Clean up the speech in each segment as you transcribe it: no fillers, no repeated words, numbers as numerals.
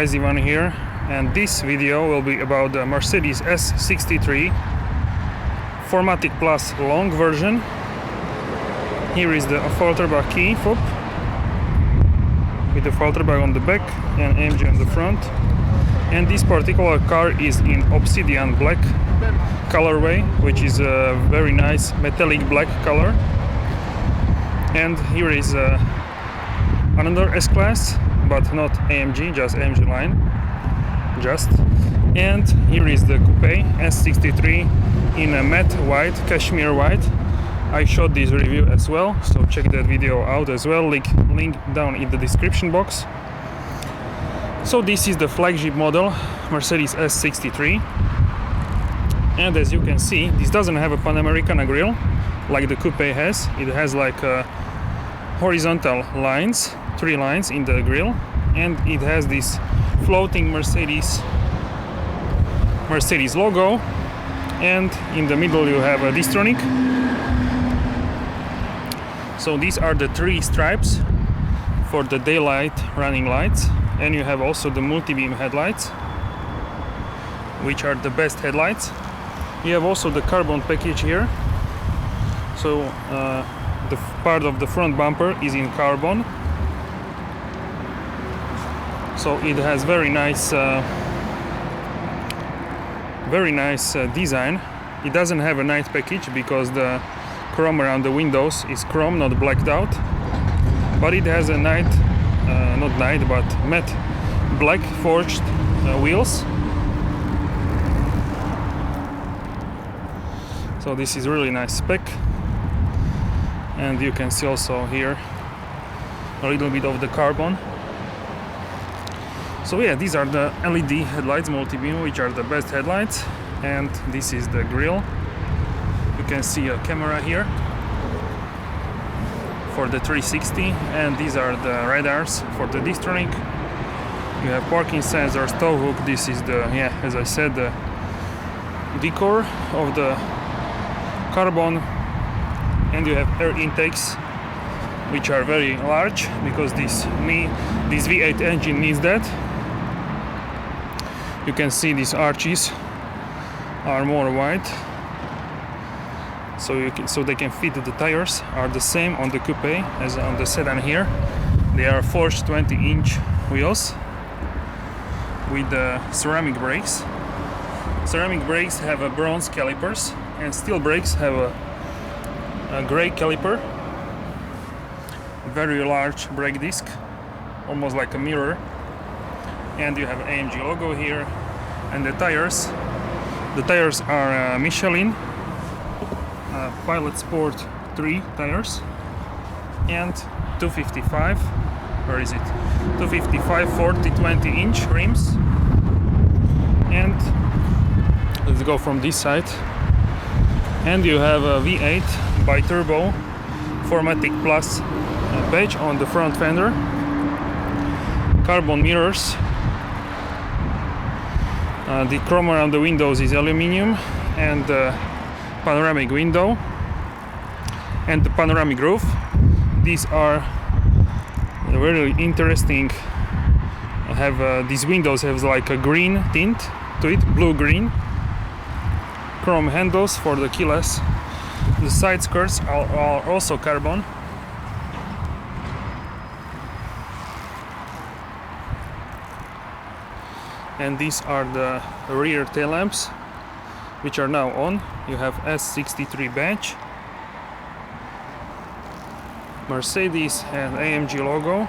guys, Ivan here, and this video will be about the Mercedes S63 4MATIC Plus long version. Here is the Falterbach key fob with the Falterbach on the back and AMG on the front. And this particular car is in obsidian black colorway, which is a very nice metallic black color. And here is another S-Class, but not AMG, just AMG line. And here is the Coupé S63 in a matte white, cashmere white. I shot this review as well, so check that video out as well, link down in the description box. So this is the flagship model, Mercedes S63, and as you can see, this doesn't have a Panamericana grille like the Coupé has. It has like horizontal lines, 3 lines in the grille, and it has this floating Mercedes logo, and in the middle you have a Distronic. So these are the 3 stripes for the daylight running lights, and you have also the multi-beam headlights, which are the best headlights. You have also the carbon package here, so the part of the front bumper is in carbon, so it has very nice design. It doesn't have a night package because the chrome around the windows is chrome, not blacked out, but it has a matte black forged wheels. So this is really nice spec, and you can see also here a little bit of the carbon. So yeah, these are the LED headlights, multi-beam, which are the best headlights, and this is the grille. You can see a camera here for the 360, and these are the radars for the Distronic. You have parking sensors, tow hook. This is the, as I said, the decor of the carbon, and you have air intakes, which are very large because this V8 engine needs that. You can see these arches are more wide, so they can fit. The tires are the same on the Coupé as on the sedan here. They are forged 20-inch wheels with ceramic brakes. Ceramic brakes have a bronze calipers, and steel brakes have a gray caliper. Very large brake disc, almost like a mirror. And you have AMG logo here. And the tires are Michelin Pilot Sport 3 tires, and 255, where is it? 255 40-20-inch rims. And let's go from this side. And you have a V8 bi-turbo 4MATIC Plus badge on the front fender, carbon mirrors. The chrome around the windows is aluminium, and the panoramic window and the panoramic roof. These are really interesting. These windows have like a green tint to it, blue-green. Chrome handles for the keyless. The side skirts are also carbon. And these are the rear tail lamps, which are now on. You have S63 badge, Mercedes and AMG logo.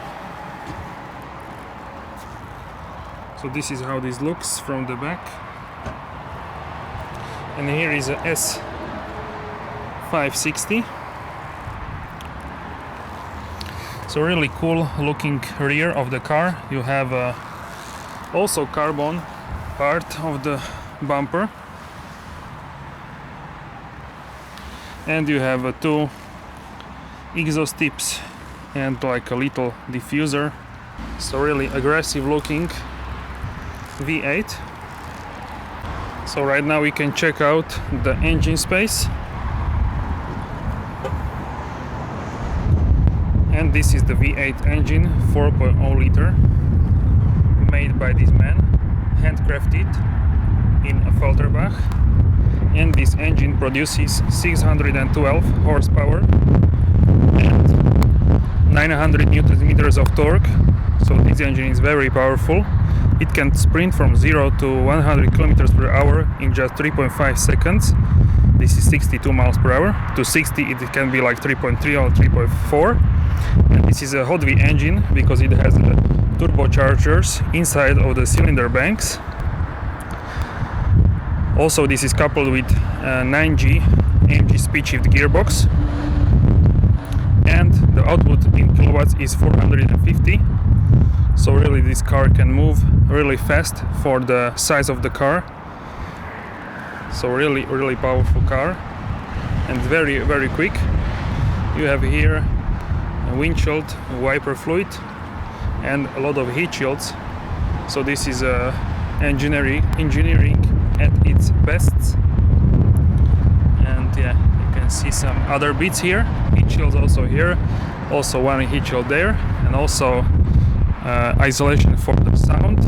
So this is how this looks from the back. And here is a S560. So really cool looking rear of the car. You have also carbon part of the bumper, and you have 2 exhaust tips and like a little diffuser. So really aggressive looking V8. So right now we can check out the engine space, and this is the V8 engine, 4.0 liter made by this man, handcrafted in Felterbach, and this engine produces 612 horsepower and 900 newton meters of torque. So this engine is very powerful. It can sprint from 0 to 100 kilometers per hour in just 3.5 seconds. This is 62 miles per hour. To 60 it can be like 3.3 or 3.4. And this is a hot V engine because it has turbochargers inside of the cylinder banks. Also, this is coupled with 9G AMG speed shift gearbox, and the output in kilowatts is 450. So really this car can move really fast for the size of the car. So really powerful car, and very quick. You have here a windshield wiper fluid and a lot of heat shields. So this is engineering at its best. And yeah, you can see some other bits here. Heat shields also here, also one heat shield there, and also isolation for the sound.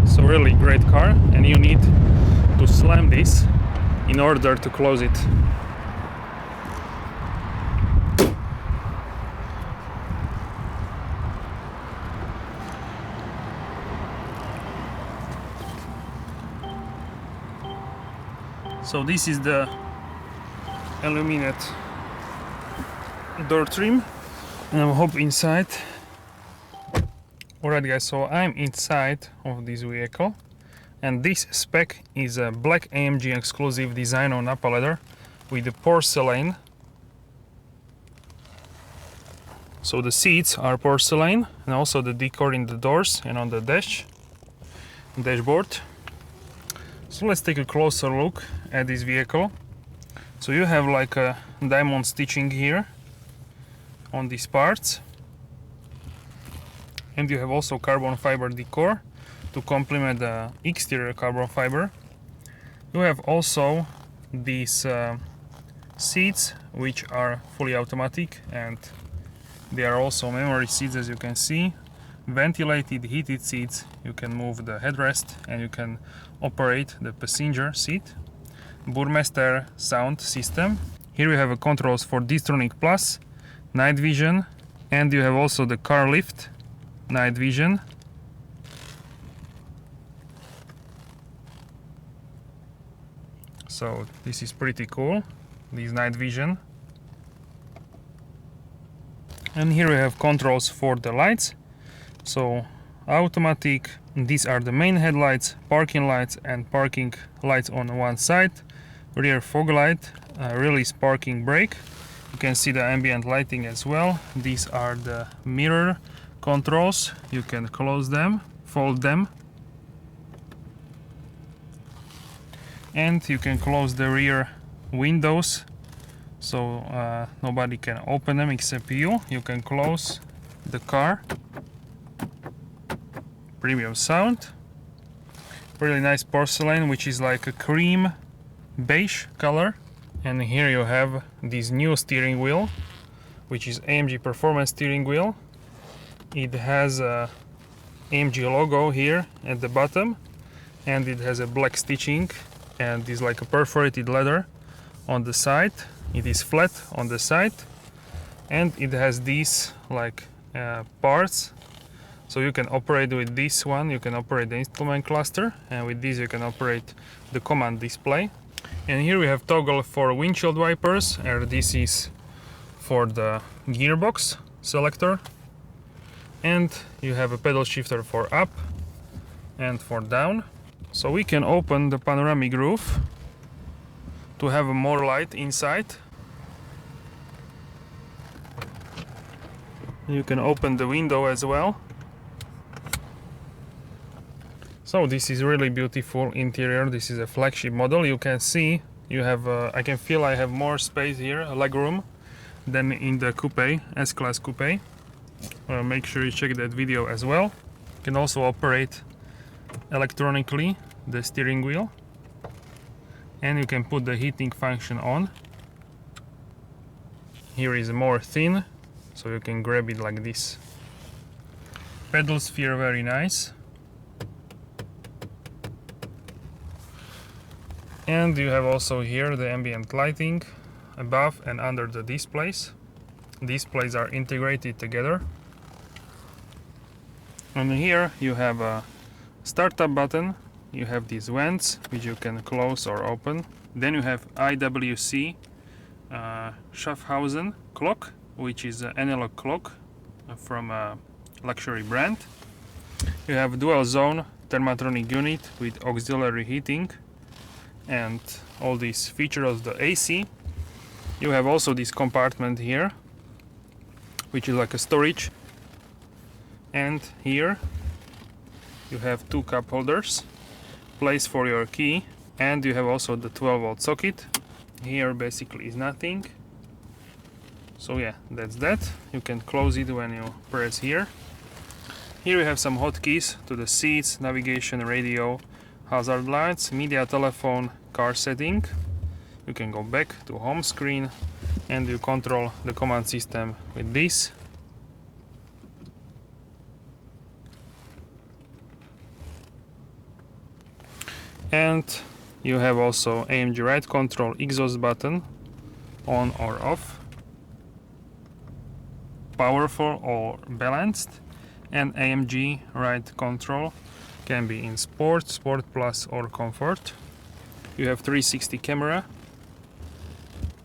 So really great car, and you need to slam this in order to close it. So this is the aluminum door trim, and I'll hop inside. Alright guys, so I'm inside of this vehicle, and this spec is a black AMG exclusive design on upper leather with the porcelain. So the seats are porcelain, and also the decor in the doors and on the dashboard. So let's take a closer look at this vehicle. So you have like a diamond stitching here on these parts, and you have also carbon fiber decor to complement the exterior carbon fiber. You have also these seats which are fully automatic, and they are also memory seats, as you can see. Ventilated heated seats. You can move the headrest and you can operate the passenger seat. Burmester sound system. Here we have a controls for Distronic Plus, night vision, and you have also the car lift, night vision. So this is pretty cool, this night vision. And here we have controls for the lights. So automatic, these are the main headlights, parking lights and parking lights on one side, rear fog light, release parking brake. You can see the ambient lighting as well. These are the mirror controls. You can close them, fold them, and you can close the rear windows, so nobody can open them except you. You can close the car. Premium sound. Really nice porcelain, which is like a cream beige color. And here you have this new steering wheel, which is AMG Performance steering wheel. It has a AMG logo here at the bottom, and it has a black stitching, and is like a perforated leather on the side. It is flat on the side, and it has these like parts. So you can operate with this one, you can operate the instrument cluster, and with this you can operate the command display. And here we have toggle for windshield wipers, and this is for the gearbox selector. And you have a pedal shifter for up and for down. So we can open the panoramic roof to have more light inside. You can open the window as well. So this is really beautiful interior. This is a flagship model. You can see you have I can feel I have more space here, leg room, than in the coupe, S-Class coupe. Make sure you check that video as well. You can also operate electronically the steering wheel, and you can put the heating function on. Here is more thin, so you can grab it like this. pedals feel very nice. And you have also here the ambient lighting above and under the displays. Displays are integrated together. And here you have a startup button. You have these vents which you can close or open. Then you have IWC Schaffhausen clock, which is an analog clock from a luxury brand. You have dual zone thermatronic unit with auxiliary heating and all these features of the AC. You have also this compartment here, which is like a storage. And here you have two cup holders, place for your key, and you have also the 12-volt socket. Here basically is nothing. So yeah, that's that. You can close it when you press here. Here you have some hotkeys to the seats, navigation, radio, hazard lights, media, telephone, car setting. You can go back to home screen and you control the command system with this. And you have also AMG ride control, exhaust button, on or off, powerful or balanced, and AMG ride control can be in sport, sport plus or comfort. You have 360 camera,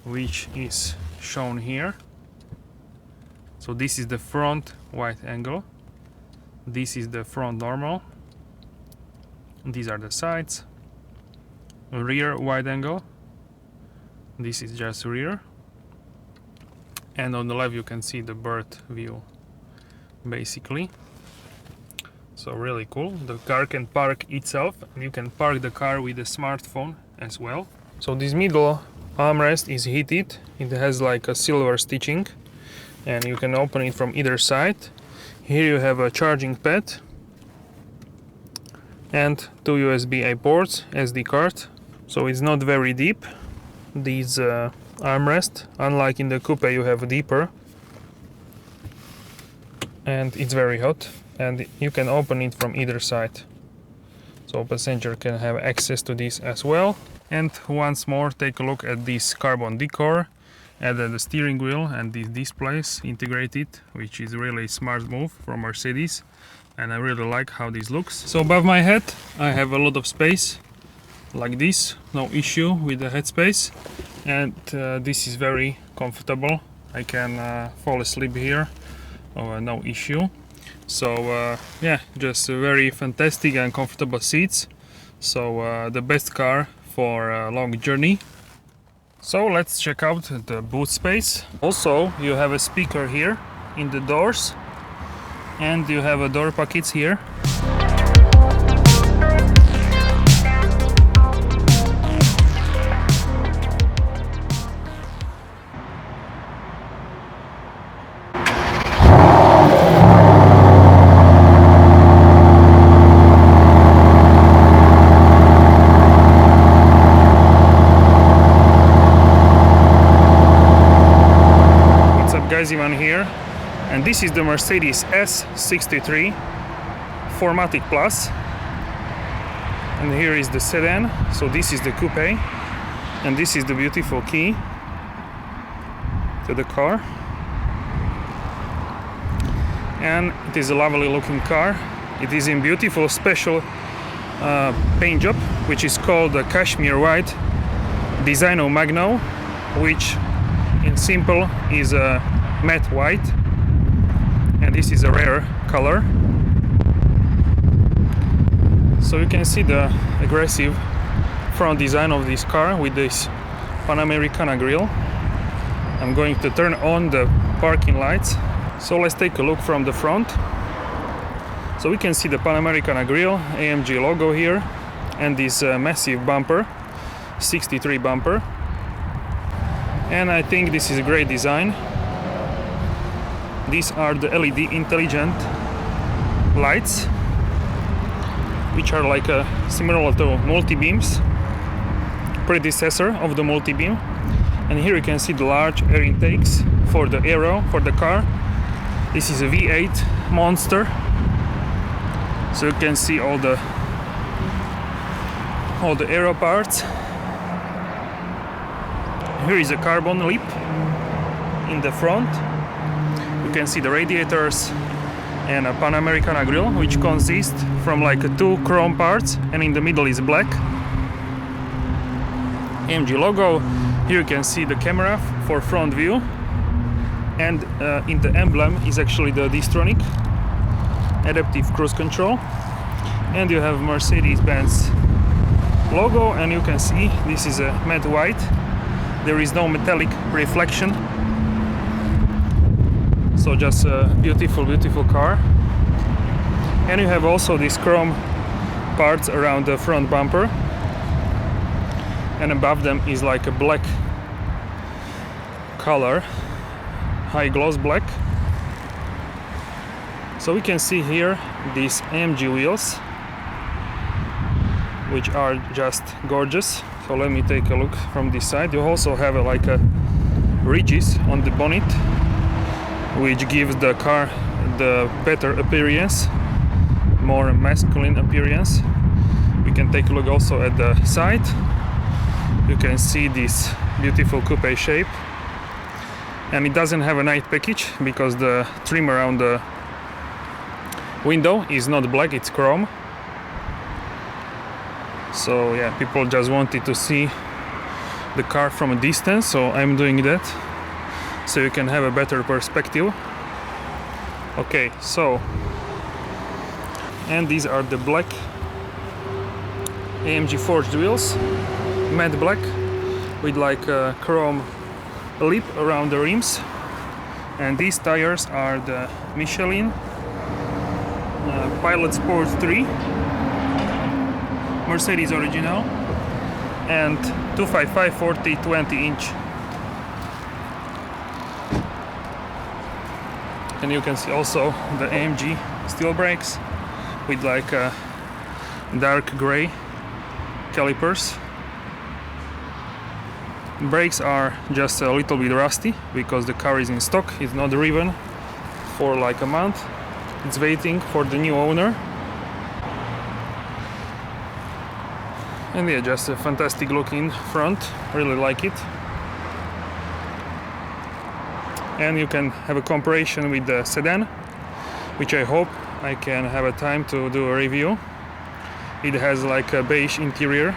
which is shown here. So this is the front wide angle, this is the front normal, these are the sides. Rear wide angle, this is just rear, and on the left you can see the bird view basically. So really cool. The car can park itself, and you can park the car with a smartphone as well. So this middle armrest is heated, it has like a silver stitching and you can open it from either side. Here you have a charging pad and two USB-A ports, SD card. So it's not very deep, these armrest, unlike in the coupe you have deeper, and it's very hot, and you can open it from either side, so passenger can have access to this as well. And once more, take a look at this carbon decor, added the steering wheel and these displays integrated, which is really a smart move from Mercedes, and I really like how this looks. So above my head I have a lot of space like this, no issue with the headspace, and this is very comfortable. I can fall asleep here, no issue. So yeah, just very fantastic and comfortable seats. So the best car for a long journey. So let's check out the boot space. Also you have a speaker here in the doors, and you have a door pockets here. Ivan here, and this is the Mercedes S63 4MATIC Plus, and here is the sedan. So this is the coupe, and this is the beautiful key to the car, and it is a lovely looking car. It is in beautiful special paint job, which is called the Cashmere White Designo Magno, which in simple is a matte white, and this is a rare color. So you can see the aggressive front design of this car with this Panamericana grille. I'm going to turn on the parking lights. So let's take a look from the front. So we can see the Panamericana grille, AMG logo here, and this massive bumper, 63 bumper, and I think this is a great design. These are the LED intelligent lights, which are like similar to multi-beams, predecessor of the multi-beam. And here you can see the large air intakes for the aero for the car. This is a V8 monster so you can see all the aero parts. Here is a carbon lip in the front. You can see the radiators and a Panamericana grille, which consists from like two chrome parts, and in the middle is black. AMG logo. Here you can see the camera for front view, and in the emblem is actually the Distronic adaptive cruise control, and you have Mercedes-Benz logo, and you can see this is a matte white. There is no metallic reflection, so just a beautiful car. And you have also these chrome parts around the front bumper, and above them is like a black color, high gloss black. So we can see here these AMG wheels, which are just gorgeous. So let me take a look from this side. You also have like a ridges on the bonnet, which gives the car the better appearance, more masculine appearance. We can take a look also at the side. You can see this beautiful coupe shape, and it doesn't have a night package because the trim around the window is not black, it's chrome. So yeah, people just wanted to see the car from a distance, so I'm doing that so you can have a better perspective. Okay, so, and these are the black AMG forged wheels, matte black with like a chrome lip around the rims, and these tires are the Michelin Pilot Sport 3 Mercedes original, and 255 40 20-inch. And you can see also the AMG steel brakes with like dark gray calipers. Brakes are just a little bit rusty because the car is in stock, it's not driven for like a month, it's waiting for the new owner. And yeah, just a fantastic looking front, really like it. And you can have a comparison with the sedan, which I hope I can have a time to do a review. It has like a beige interior,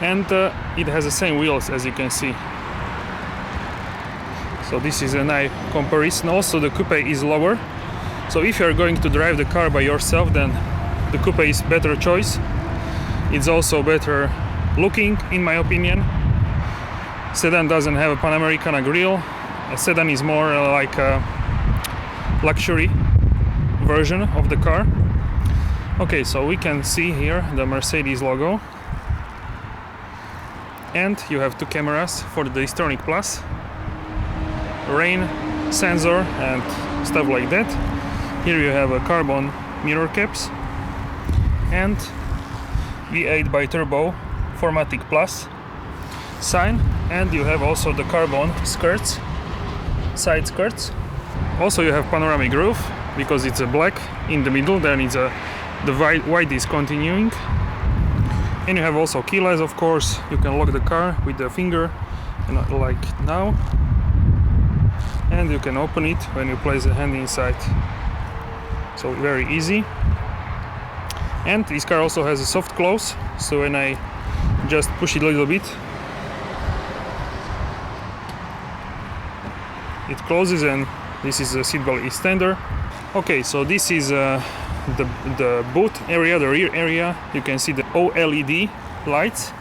and it has the same wheels as you can see. So this is a nice comparison. Also the coupe is lower, so if you are going to drive the car by yourself, then the coupe is better choice. It's also better looking, in my opinion. Sedan doesn't have a Panamericana grille. A sedan is more like a luxury version of the car. Okay, so we can see here the Mercedes logo, and you have two cameras for the Distronic Plus, rain sensor and stuff like that. Here you have a carbon mirror caps and V8 by turbo 4MATIC Plus sign, and you have also the carbon skirts, side skirts. Also you have panoramic roof because it's a black in the middle, then it's the white is continuing. And you have also keyless, of course. You can lock the car with the finger, like now, and you can open it when you place the hand inside, so very easy. And this car also has a soft close, so when I just push it a little bit, it closes, and this is a seatbelt extender. Okay, so this is the boot area, the rear area. You can see the OLED lights,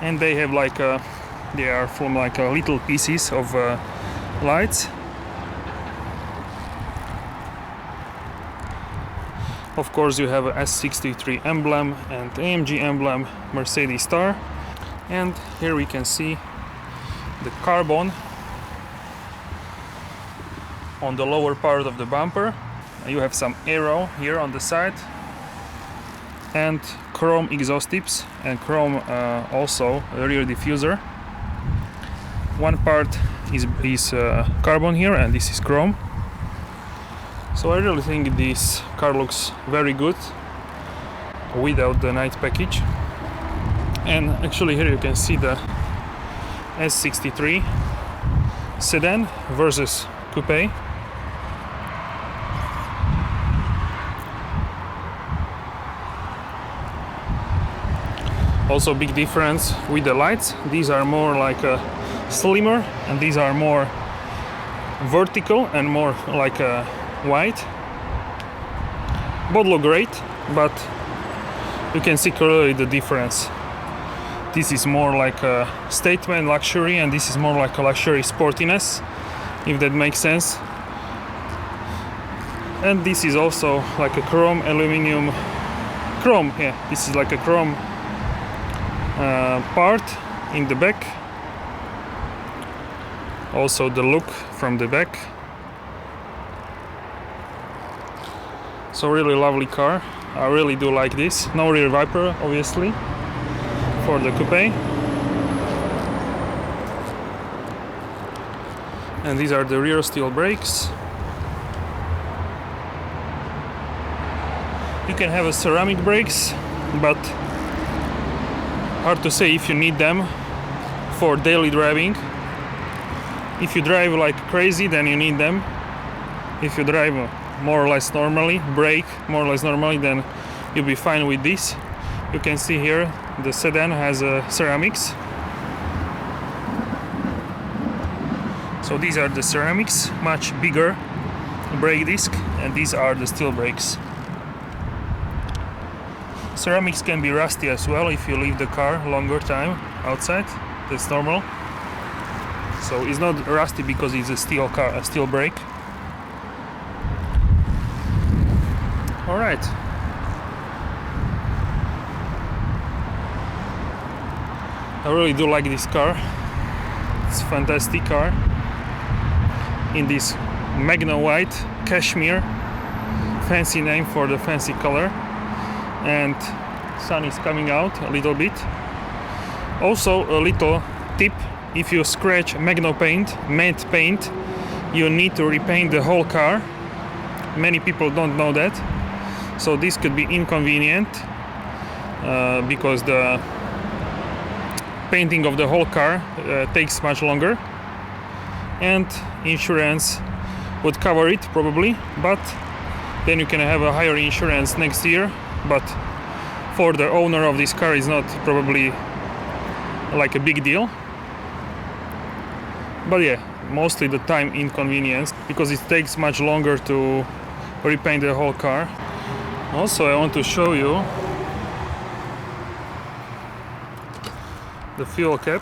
and they have like they are from like little pieces of lights. Of course you have a S63 emblem and AMG emblem, Mercedes star, and here we can see the carbon on the lower part of the bumper. You have some aero here on the side, and chrome exhaust tips, and chrome also a rear diffuser. One part is carbon here, and this is chrome. So I really think this car looks very good without the night package. And actually here you can see the S63 sedan versus coupe. Also big difference with the lights. These are more like a slimmer and these are more vertical and more like a wide. Both look great, but you can see clearly the difference. This is more like a statement luxury and this is more like a luxury sportiness, if that makes sense. And this is also like a chrome aluminum chrome. Yeah, this is like a chrome part in the back. Also the look from the back. So really lovely car. I really do like this. No rear wiper obviously for the coupe. And these are the rear steel brakes. You can have a ceramic brakes, but hard to say if you need them for daily driving. If you drive like crazy, then you need them. If you drive more or less normally, brake more or less normally, then you'll be fine with this. You can see here the sedan has ceramics. So these are the ceramics, much bigger brake disc, and these are the steel brakes. Ceramics can be rusty as well if you leave the car longer time outside. That's normal. So it's not rusty because it's a steel car, a steel brake. All right. I really do like this car. It's a fantastic car in this Magna White Cashmere, fancy name for the fancy color, and sun is coming out a little bit. Also a little tip: if you scratch Magna paint, matte paint, you need to repaint the whole car. Many people don't know that, so this could be inconvenient because the painting of the whole car takes much longer, and insurance would cover it probably, but then you can have a higher insurance next year, but for the owner of this car is not probably like a big deal. But yeah, mostly the time inconvenience because it takes much longer to repaint the whole car. Also I want to show you the fuel cap.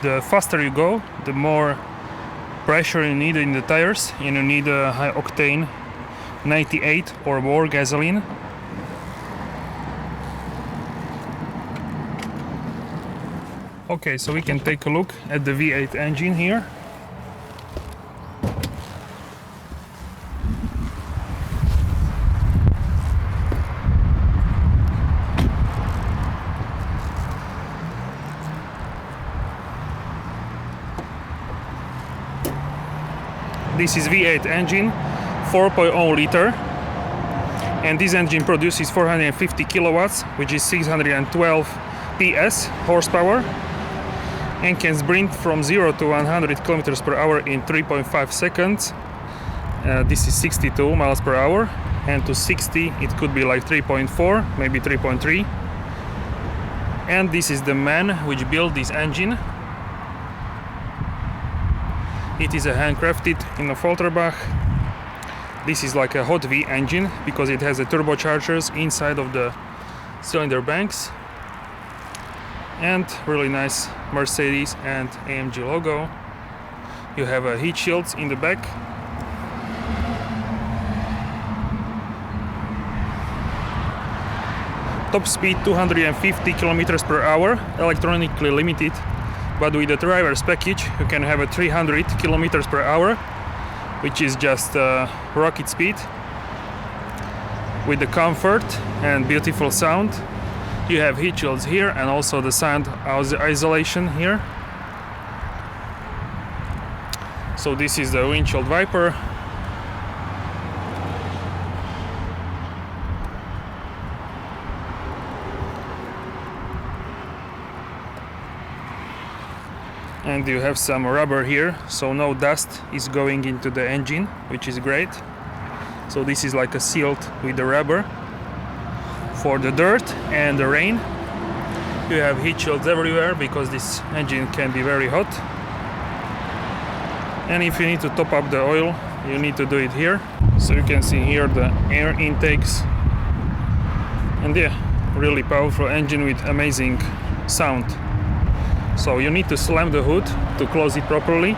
The faster you go, the more pressure you need in the tires, and you need a high octane 98 or more gasoline. Okay, so we can take a look at the V8 engine here. This is V8 engine, 4.0 liter, and this engine produces 450 kilowatts, which is 612 PS horsepower, and can sprint from 0 to 100 kilometers per hour in 3.5 seconds. This is 62 miles per hour, and to 60 it could be like 3.4, maybe 3.3. And this is the man which built this engine. It is a handcrafted in a Folterbach. This is like a hot V engine because it has the turbochargers inside of the cylinder banks, and really nice Mercedes and AMG logo. You have heat shields in the back. Top speed 250 kilometers per hour, electronically limited, but with the driver's package you can have a 300 kilometers per hour, which is just rocket speed, with the comfort and beautiful sound. You have heat shields here and also the sound isolation here. So this is the windshield wiper. And you have some rubber here, so no dust is going into the engine, which is great. So this is like a sealed with the rubber for the dirt and the rain. You have heat shields everywhere because this engine can be very hot. And if you need to top up the oil, you need to do it here. So you can see here the air intakes. And yeah, really powerful engine with amazing sound. So you need to slam the hood to close it properly.